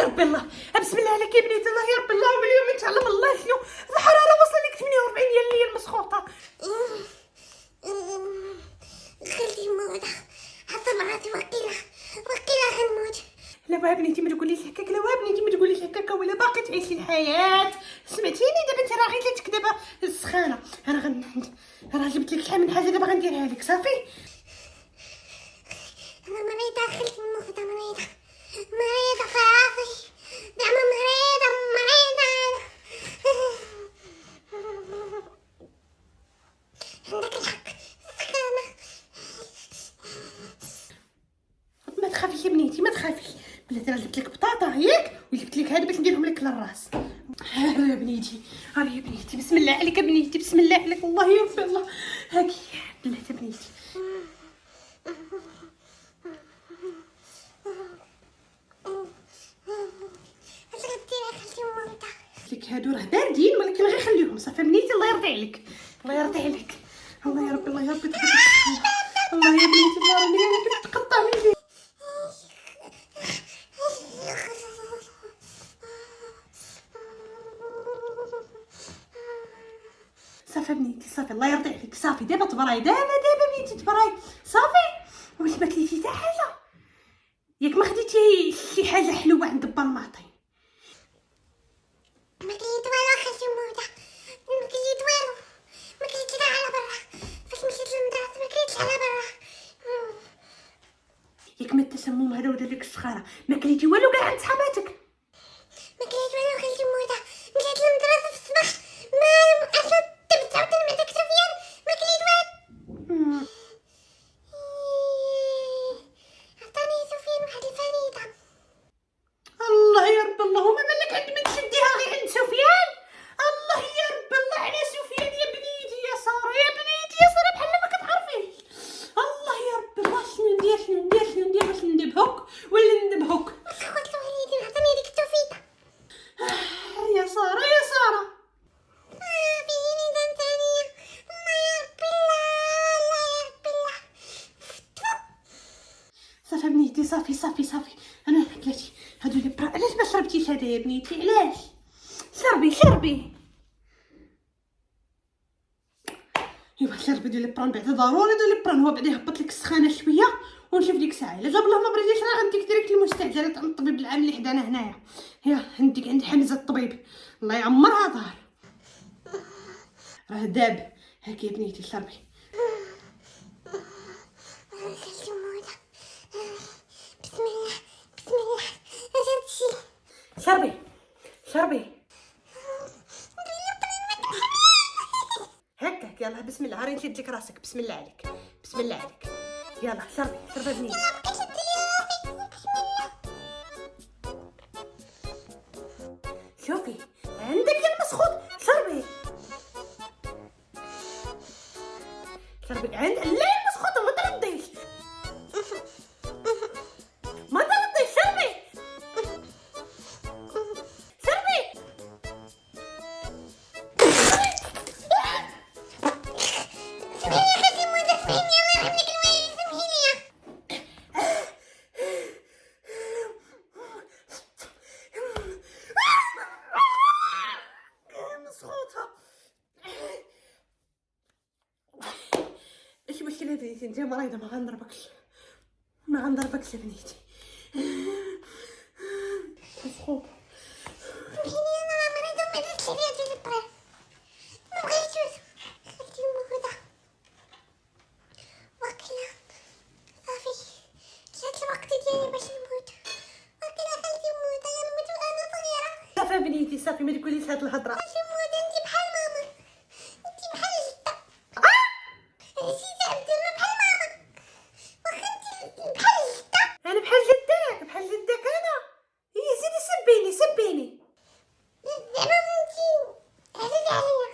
يا ربي الله، بسم الله عليك يا بنيتي، الله يا ربي الله، واليوم تعلم الله شنو الحراره وصل لك 48 ديال الليل المسخوطه. خلي موضة حتى مراتي وكيلة غنموت. لا واه بنيتي ما تقوليش هكاك، لا واه بنيتي ما تقوليش هكاك، ولا باقي تعيشي الحياه. سمعتيني دابا انت راه غير جاتك دابا السخانه، راه جبت لك شحال من حاجه دابا غنديرها لك صافي. انا مريضة خلي موضة، مريضة فراسي، زعما مريضة. عندك الحق السخانة. ما تخافيش يا بنيتي ما تخافيش، بلاتي راه جبت لك بطاطا ياك، وجبت لك هذا باش نديرهم لك للراس. ها يا بنيتي، ها يا بنيتي، بسم الله عليك يا بنيتي، بسم الله عليك، الله يا ربي الله. هاكي بلاتي يا بنيتي. اش غديري خالتي موضة؟ لك هادو راه باردين ولكن غير خليهم صافي بنيتي، الله يرضي عليك، الله يرضي عليك، الله يا ربي الله يا ربي الله يا بنيتي، الله راني انا كنتقطع من جهه. صافي بنيتي صافي الله يرضي عليك، صافي دابا تبراي، دابا بنيتي تبراي صافي. واش ما كليتي حتى حاجه؟ ياك ما خديتي شي حاجه حلوه عند با الماطي؟ ما كليت والو خالتي موضة، ما كليت والو، ما كليت غير على برا. فاش مشيت للمدرسة ما كليتش على برا. ياك ما التسمم هذا ولا ديك السخاره، ما كليتي والو كاع عند صحاباتك؟ ما كليت والو خالتي موضة، مشيت للمدرسة في الصباح ما اصلا تبت عاوتاني مع داك سفيان ما كليت والو. عطاني سفيان واحد الفريدة. الله يا رب اللهم مالك عند من تشديها غير عند سفيان. الله يا رب الله على سفيان يا بنيتي يا ساره، يا بنيتي يا ساره بحال ما كتعرفيش. الله يا رب الله، شنو ندير باش ندبهوك ولا ندبهوك؟ خوت الوالدين عطاني ديك التوفيقة. يا ساره يا ساره فيني دنتانية. الله يا ربي الله، الله يا ربي الله. صافي بنيتي صافي انا بلاتي هادو لي برا. علاش ما شربتيش هذا يا بنيتي؟ علاش؟ شربي ايوا شربي ديال البران، بعدا ضروري ديال البران، هو بعدا يهبط لك السخانه شويه ونشوف ديك الساعه. الا جاب الله ما بغيتيش راه غنديك ديريكت المستعجلات عند الطبيب العام اللي حدانا هنايا. يا نديك عند حمزه الطبيب الله يعمرها دار، راه داب. هاكي يا بنيتي شربي. خالتي موضة، بسم الله هادشي. شربي هكاك يلا بسم الله، راني نشد لك راسك، بسم الله عليك يلا شربي يا بنيتي. شوفي عندك يا المسخوط، شربي عند لا يا المسخوط ما ترديش شربي خالتي موضة سمحيلي، الله يرحم لك الوالدين سمحيلي. مسخوطه. ايش مشكلة بنيتي؟ انت مريضة، ما غنضربكش يا بنيتي. مسخوطة سمحيلي انا مريضة وما درتش عليها ديال البران، ما بغيتوش. خالتي موضة واكلة صافي جات الوقت ديالي باش نموت. واكلة خالتي موضة غنموت وانا صغيرة. صافي بنيتي صافي، ما تقوليش هاد الهضرة. خالتي موضة انتي بحال ماما، انتي بحال جدة. عزيزة عبد الله بحال ماما، واخا انتي بحال جدة. انا بحال جدك انا. هي زيدي سبيني زعما انتي عزيزة عليا.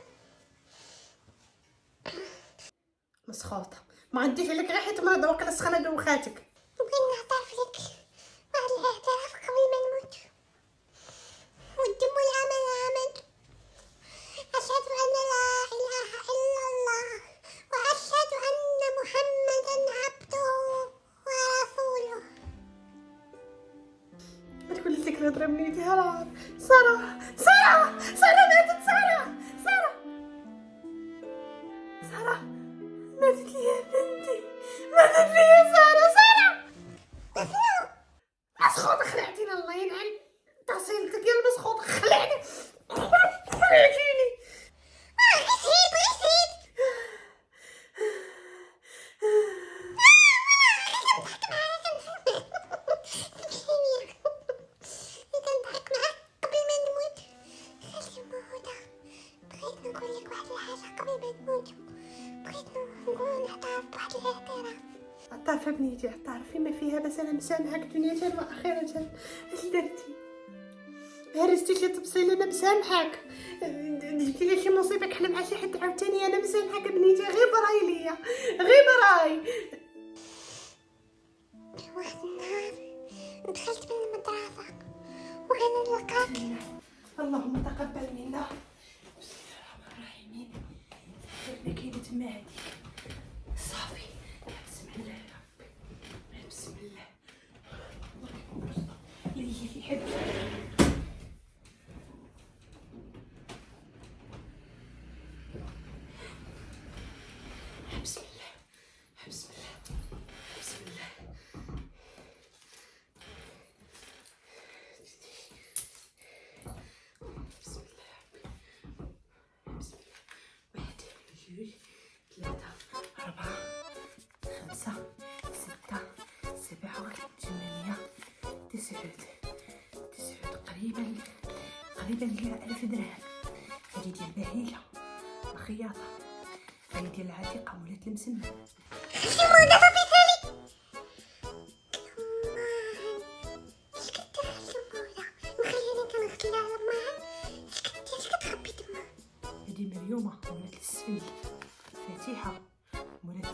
مسخوطة، ما عنديش عليك غير حيت مريضة واكلة سخانة دوخاتك. بغيت نعترف لك واحد الاعتراف قبل ما نموت، والدم والعمل عمل. أشهد أن لا إله إلا الله وأشهد أن محمدا عبده ورسوله. ما تقوليش لك نهضر بنيتي ها ساره ساره ساره ماتت ساره ساره ساره ماتت لي يا بنتي ماتت لي يا ساره ساره مسخوط خلعتيني الله ينعل تصيلتك يا المسخوط خلعتيني عطافة بنيتي عطافي ما فيها بس انا مسامحك دنيا واخيرا اش درتي هرستي شي تبصيل انا مسامحك جبتي لي شي مصيبه كحنا مع شي حد عاوتاني انا مسامحك بنيتي غير براي ليا غير براي واحد النهار دخلت من المدرسة وانا لقاك اللهم تقبل منا بسم الله الرحمن الرحيم درنا كاينه تما هذيك صافي بسم الله يا ربي بسم الله اللي يحب بسم الله بسم الله بسم الله بسم الله بسم الله واحد جوج ثلاثة أربعة خمسة ستة سبعة ثمانية تسعود قريبا 1000 درهم. هذه ديال بهيلة الخياطة، هذه ديال العتيقة ولات المسمى. خلي موضة في ثالي اش كدير خلي موضة مخليني كنغسل على الماء اش كتخبي تما. هذه مريومة ولات السفنج، فاتحة ولات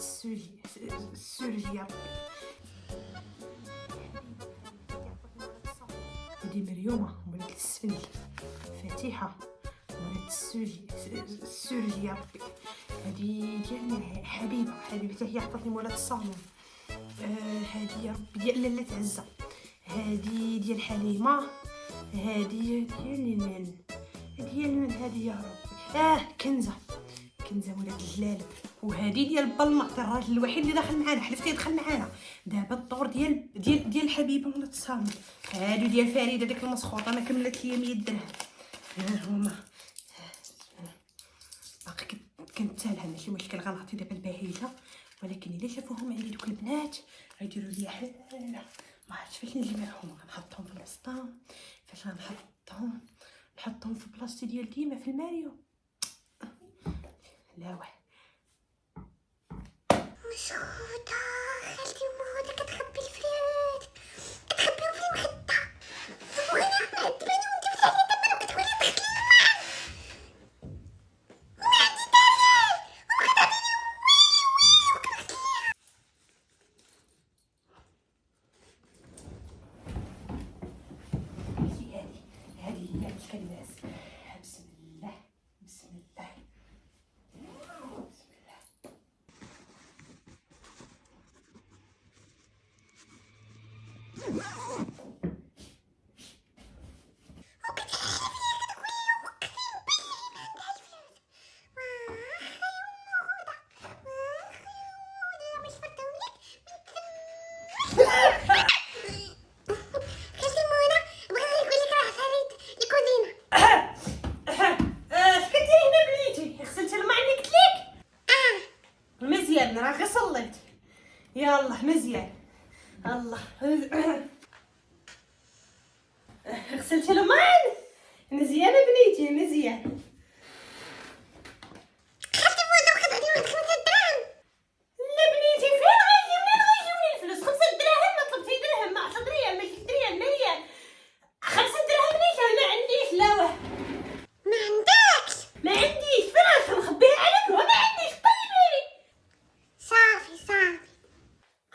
السرجي يا ربي. هذه مريومة ولات السفنج، فاتحة ولات السرجي يا ربي. هذه ديال حبيبة حتى هي عطاتني مولات الصالون. هذه يا ربي ديال لاله عزة. هذه ديال حليمة. هذه ديال من هذه يا ربي كنزة ولات الجلالب. وهذه ديال بالما الراجل الوحيد اللي دخل معانا، حلفتي يدخل معانا دابا الدور ديال حبيبه ولات الصالون. هادو ديال فريده ديك المسخوطه ما كملت ليا 100 درهم. ها هما باقي كنتسالها ماشي مشكل، غنعطي دابا البهيجه، ولكن الا شافوهم عندي دوك البنات غيديروا لي حاله ما عرفتش فاش نجمعهم. غنحطهم في البسطام، فاش نحطهم في بلاصتي ديال ديما في الماريو. لا واحد مسخوطة خالتي موضة كتخبي الفريد، كتخبيهم في المخدة، وانا معذباني وندير فيها دابا وكتقولي دخلي الماء وما عندي دليل ومخداتني ويلي وكنغسل ليها. هذه هي الكناس. بسم الله بسم الله بسم الله. مزيان راه غير صليت. يلا مزيان الله. غسلتي الماء مزيان بنيتي مزيان. لا بنيتي فين غيجيوني الفلوس؟ 5 دراهم ما طلبتي درهم، ما 10 درهم، ما 6 درهم، مليان. 5 دراهم بنيتي ما عنديش. لا واه ما عنديش. فين غنخبيها عليك وما عنديش؟ طيبيني. صافي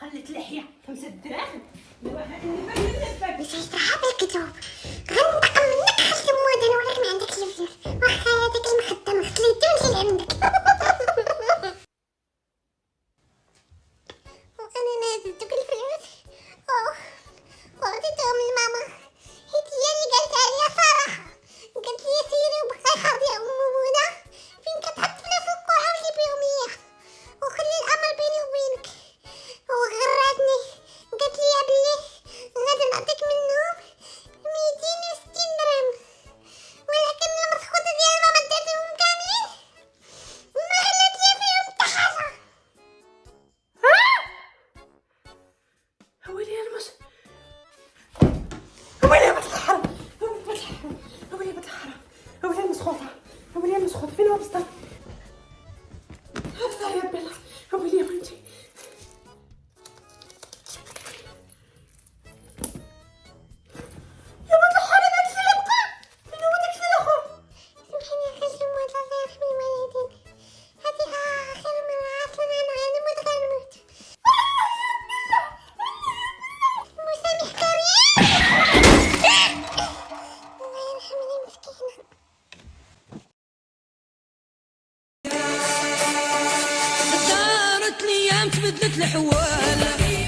قلت لحية 5 دراهم. لا واه عندي نسيت هذا الكتاب غنتقم منك خالتي موضة، ولكن ما عندكش الفلوس. تبدلت الحوال.